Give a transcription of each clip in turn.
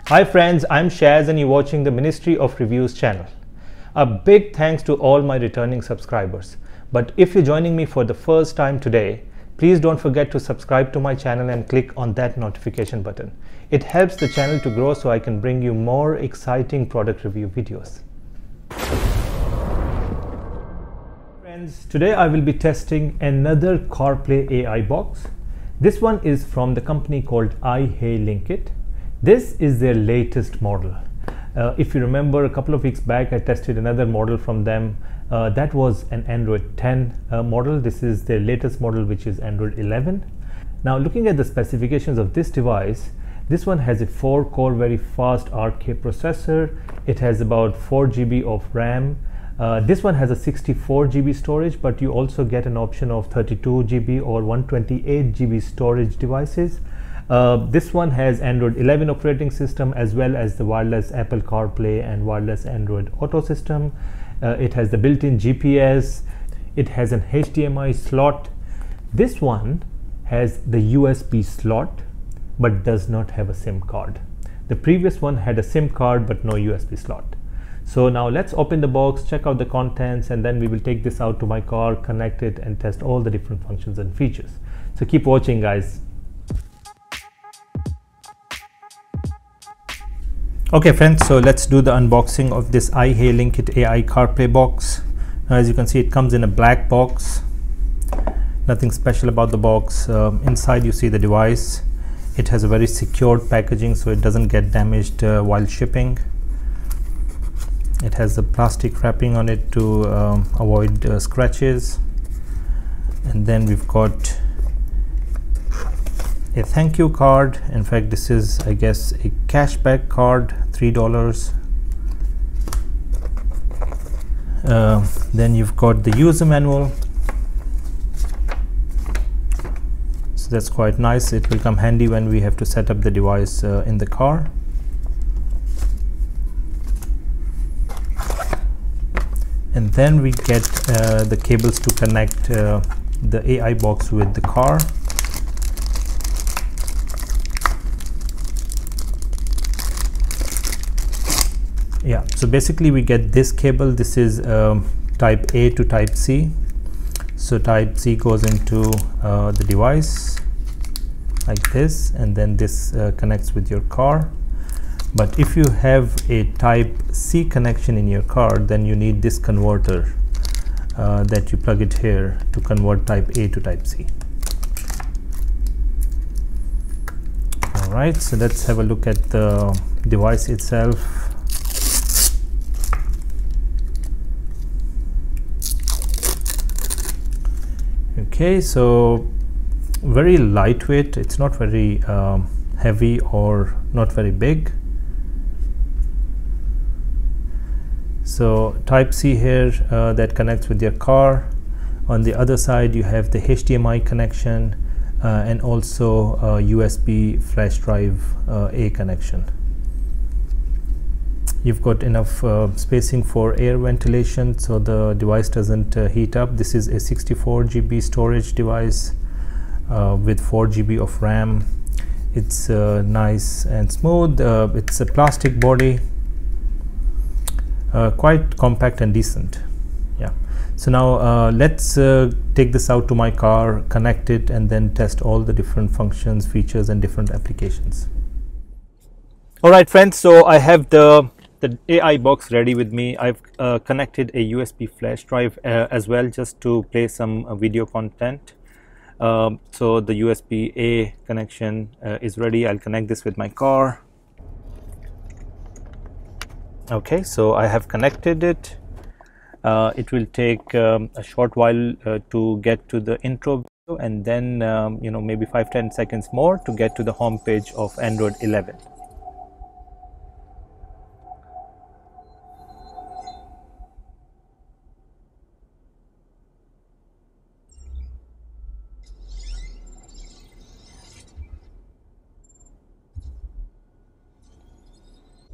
Hi friends, I'm Shaz and you're watching the Ministry of Reviews channel. A big thanks to all my returning subscribers. But if you're joining me for the first time today, please don't forget to subscribe to my channel and click on that notification button. It helps the channel to grow so I can bring you more exciting product review videos. Friends, today I will be testing another CarPlay AI box. This one is from the company called iHeyLinkit. This is their latest model. If you remember, a couple of weeks back I tested another model from them. That was an Android 10 model. This is their latest model, which is Android 11. Now looking at the specifications of this device, this one has a 4-core very fast RK processor. It has about 4 GB of RAM. This one has a 64 GB storage, but you also get an option of 32 GB or 128 GB storage devices. This one has Android 11 operating system as well as the wireless Apple CarPlay and wireless Android Auto system. It has the built-in GPS. It has an HDMI slot. This one has the USB slot but does not have a SIM card. The previous one had a SIM card but no USB slot. So now let's open the box, check out the contents, and then we will take this out to my car, connect it, and test all the different functions and features. So keep watching, guys. Okay friends, so let's do the unboxing of this iHeyLinkit AI CarPlay box. Now, as you can see, it comes in a black box. Nothing special about the box. Inside you see the device. It has a very secured packaging so it doesn't get damaged while shipping. It has the plastic wrapping on it to avoid scratches. And then we've got a thank you card. In fact, this is, I guess, a cashback card, $3. Then you've got the user manual. So that's quite nice. It will come handy when we have to set up the device in the car. And then we get the cables to connect the AI box with the car. Yeah, so basically we get this cable. This is type A to type C. So type C goes into the device like this, and then this connects with your car. But if you have a type C connection in your car, then you need this converter that you plug it here to convert type A to type C. All right, so let's have a look at the device itself. Okay, so very lightweight. It's not very heavy or not very big. So type C here that connects with your car. On the other side you have the HDMI connection and also USB flash drive A connection. You've got enough spacing for air ventilation so the device doesn't heat up. This is a 64 GB storage device with 4 GB of RAM. It's nice and smooth. It's a plastic body, quite compact and decent. Yeah. So now let's take this out to my car, connect it, and then test all the different functions, features, and different applications. All right, friends. So I have the AI box ready with me. I've connected a USB flash drive as well, just to play some video content. So the USB A connection is ready. I'll connect this with my car. Okay, so I have connected it. It will take a short while to get to the intro video, and then you know, maybe 5-10 seconds more to get to the home page of Android 11.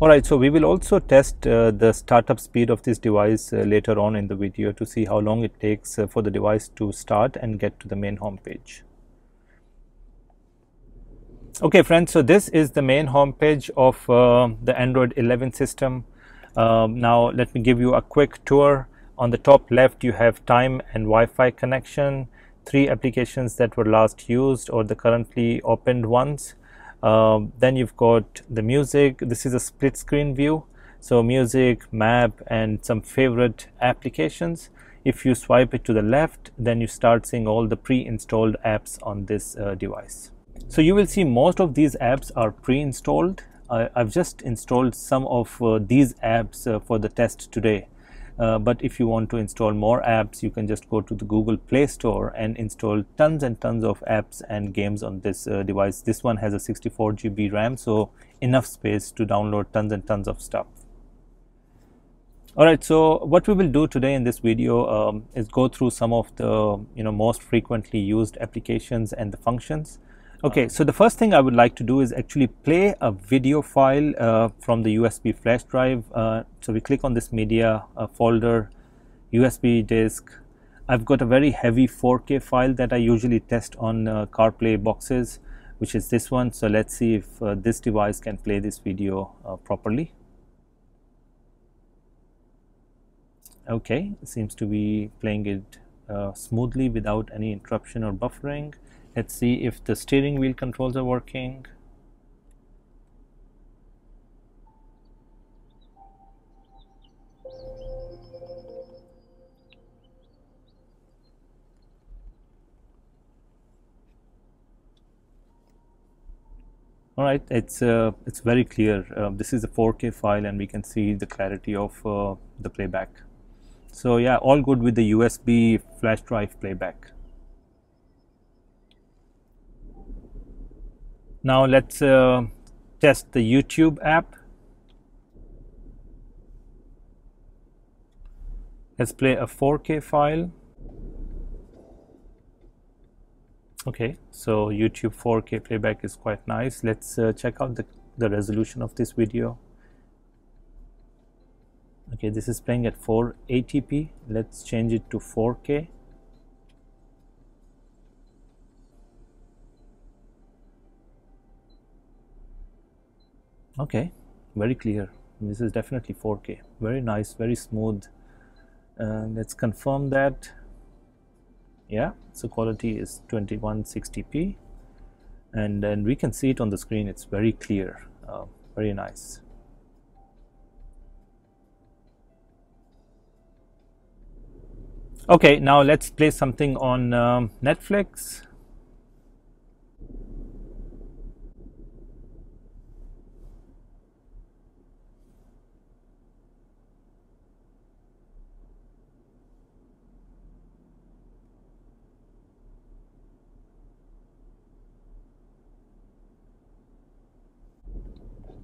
Alright, so we will also test the startup speed of this device later on in the video to see how long it takes for the device to start and get to the main home page. Okay friends, so this is the main home page of the Android 11 system. Now let me give you a quick tour. On the top left you have time and Wi-Fi connection, 3 applications that were last used or the currently opened ones. Then you've got the music. This is a split screen view, so music, map and some favorite applications. If you swipe it to the left, then you start seeing all the pre-installed apps on this device. So you will see most of these apps are pre-installed. I've just installed some of these apps for the test today. But if you want to install more apps, you can just go to the Google Play Store and install tons and tons of apps and games on this device. This one has a 64 GB RAM, so enough space to download tons and tons of stuff. Alright, so what we will do today in this video is go through some of the most frequently used applications and the functions. Okay, so the first thing I would like to do is actually play a video file from the USB flash drive. So we click on this media folder, USB disk. I've got a very heavy 4K file that I usually test on CarPlay boxes, which is this one. So let's see if this device can play this video properly. Okay, it seems to be playing it smoothly without any interruption or buffering. Let's see if the steering wheel controls are working. All right, it's very clear. This is a 4K file and we can see the clarity of the playback. So yeah, all good with the USB flash drive playback. Now let's test the YouTube app. Let's play a 4K file. Okay, so YouTube 4K playback is quite nice. Let's check out the resolution of this video. Okay, this is playing at 480p. Let's change it to 4K. Okay, very clear. This is definitely 4K. Very nice, very smooth. Let's confirm that. Yeah, so quality is 2160p, and then we can see it on the screen. It's very clear, very nice. Okay, now let's play something on Netflix.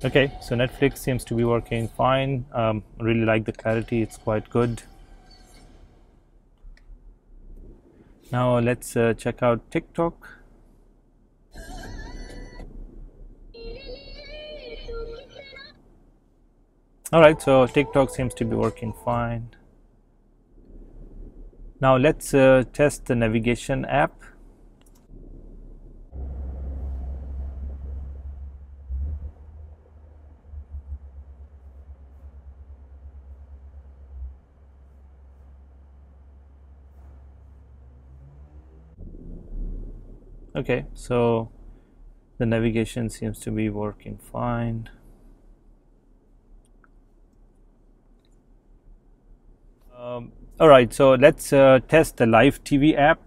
Okay, so Netflix seems to be working fine. Really like the clarity, it's quite good. Now let's check out TikTok. Alright, so TikTok seems to be working fine. Now let's test the navigation app. Okay, so the navigation seems to be working fine. All right, so let's test the live TV app.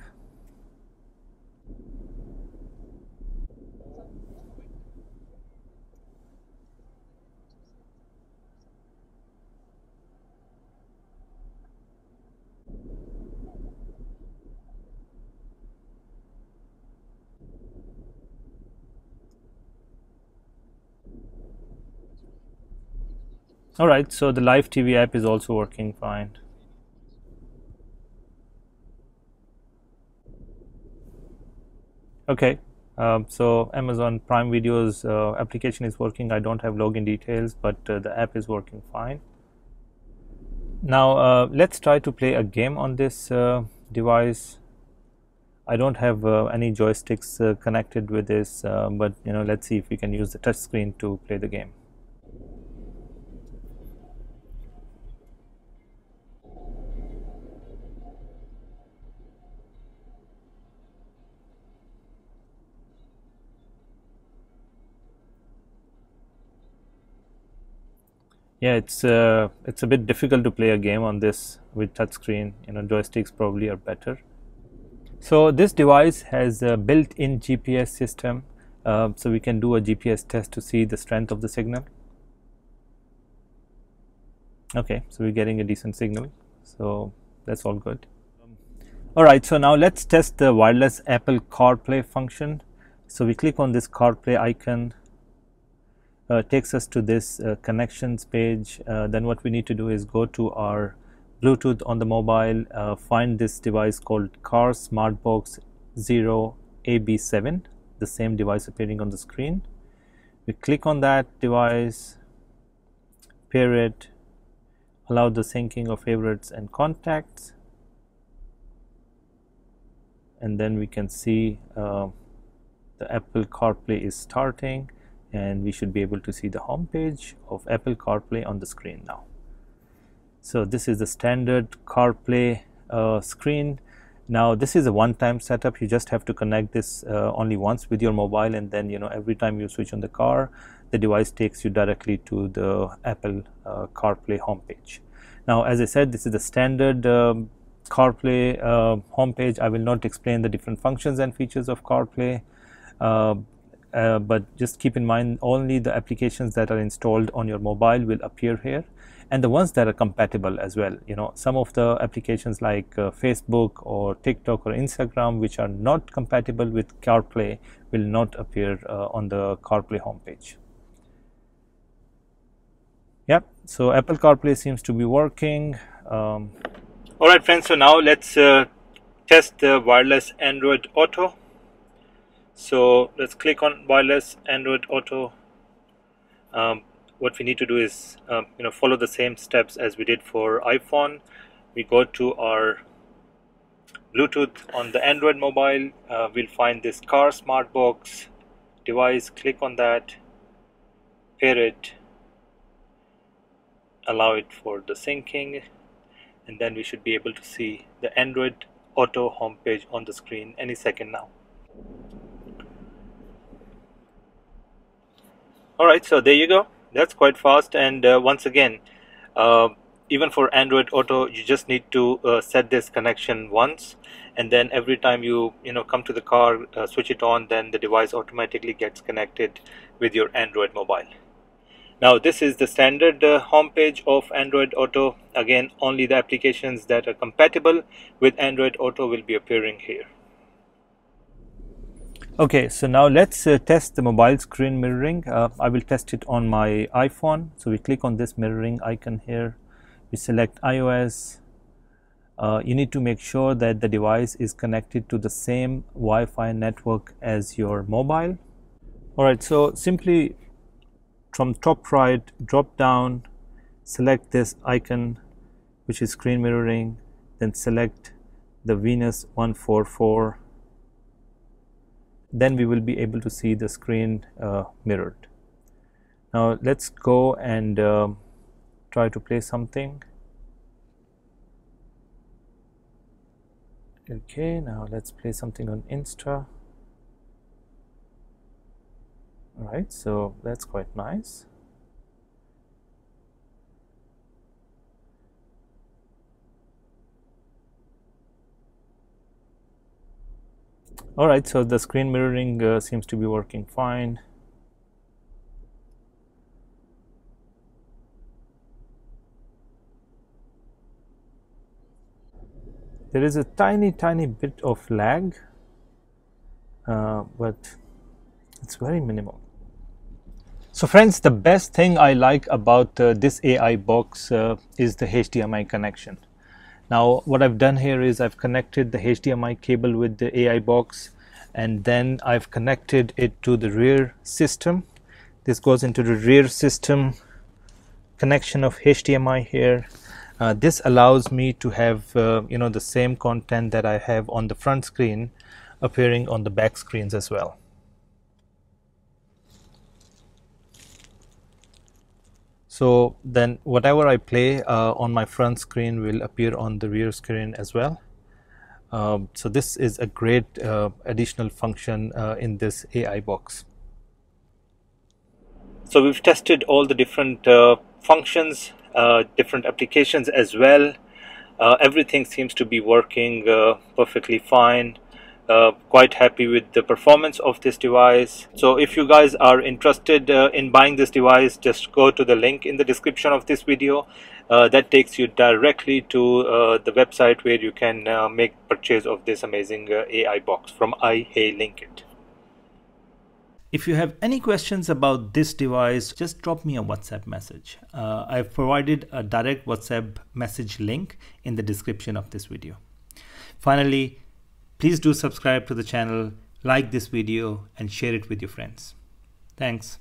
All right, so the live TV app is also working fine. Okay, so Amazon Prime Video's application is working. I don't have login details, but the app is working fine. Now let's try to play a game on this device. I don't have any joysticks connected with this, but let's see if we can use the touch screen to play the game. Yeah, it's a bit difficult to play a game on this with touchscreen. Joysticks probably are better. So this device has a built-in GPS system, so we can do a GPS test to see the strength of the signal. Okay, so we're getting a decent signal, so that's all good. All right, so now let's test the wireless Apple CarPlay function. So we click on this CarPlay icon. Takes us to this connections page. Then what we need to do is go to our Bluetooth on the mobile, find this device called Car SmartBox 0 AB7, the same device appearing on the screen. We click on that device, pair it, allow the syncing of favorites and contacts, and then we can see the Apple CarPlay is starting, and we should be able to see the home page of Apple CarPlay on the screen now. So this is the standard CarPlay screen. Now this is a one-time setup. You just have to connect this only once with your mobile, and then every time you switch on the car, the device takes you directly to the Apple CarPlay homepage. Now, as I said, this is the standard CarPlay homepage. I will not explain the different functions and features of CarPlay. But just keep in mind, only the applications that are installed on your mobile will appear here, and the ones that are compatible as well. Some of the applications like Facebook or TikTok or Instagram, which are not compatible with CarPlay, will not appear on the CarPlay homepage. Yep, so Apple CarPlay seems to be working. All right, friends, so now let's test the wireless Android Auto. So let's click on wireless Android Auto. What we need to do is follow the same steps as we did for iPhone. We go to our Bluetooth on the Android mobile. We'll find this Car SmartBox device, click on that, pair it, allow it for the syncing, and then we should be able to see the Android Auto homepage on the screen any second now. Alright, so there you go. That's quite fast, and once again, even for Android Auto, you just need to set this connection once, and then every time you come to the car, switch it on, then the device automatically gets connected with your Android mobile. Now this is the standard homepage of Android Auto. Again, only the applications that are compatible with Android Auto will be appearing here. Okay, so now let's test the mobile screen mirroring. I will test it on my iPhone. So we click on this mirroring icon here. We select iOS. You need to make sure that the device is connected to the same Wi-Fi network as your mobile. Alright, so simply from top right, drop down, select this icon, which is screen mirroring, then select the Venus 144. Then we will be able to see the screen mirrored. Now let's go and try to play something. Okay, now let's play something on Insta. Alright, so that's quite nice. Alright, so the screen mirroring seems to be working fine. There is a tiny bit of lag, but it's very minimal. So friends, the best thing I like about this AI box is the HDMI connection. Now what I've done here is I've connected the HDMI cable with the AI box, and then I've connected it to the rear system. This goes into the rear system connection of HDMI here. This allows me to have the same content that I have on the front screen appearing on the back screens as well. So then whatever I play on my front screen will appear on the rear screen as well. So this is a great additional function in this AI box. So we've tested all the different functions, different applications as well. Everything seems to be working perfectly fine. Quite happy with the performance of this device. So if you guys are interested in buying this device, just go to the link in the description of this video. That takes you directly to the website where you can make purchase of this amazing AI box from iHeyLinkit. If you have any questions about this device, just drop me a WhatsApp message. I've provided a direct WhatsApp message link in the description of this video. Finally, please do subscribe to the channel, like this video, and share it with your friends. Thanks.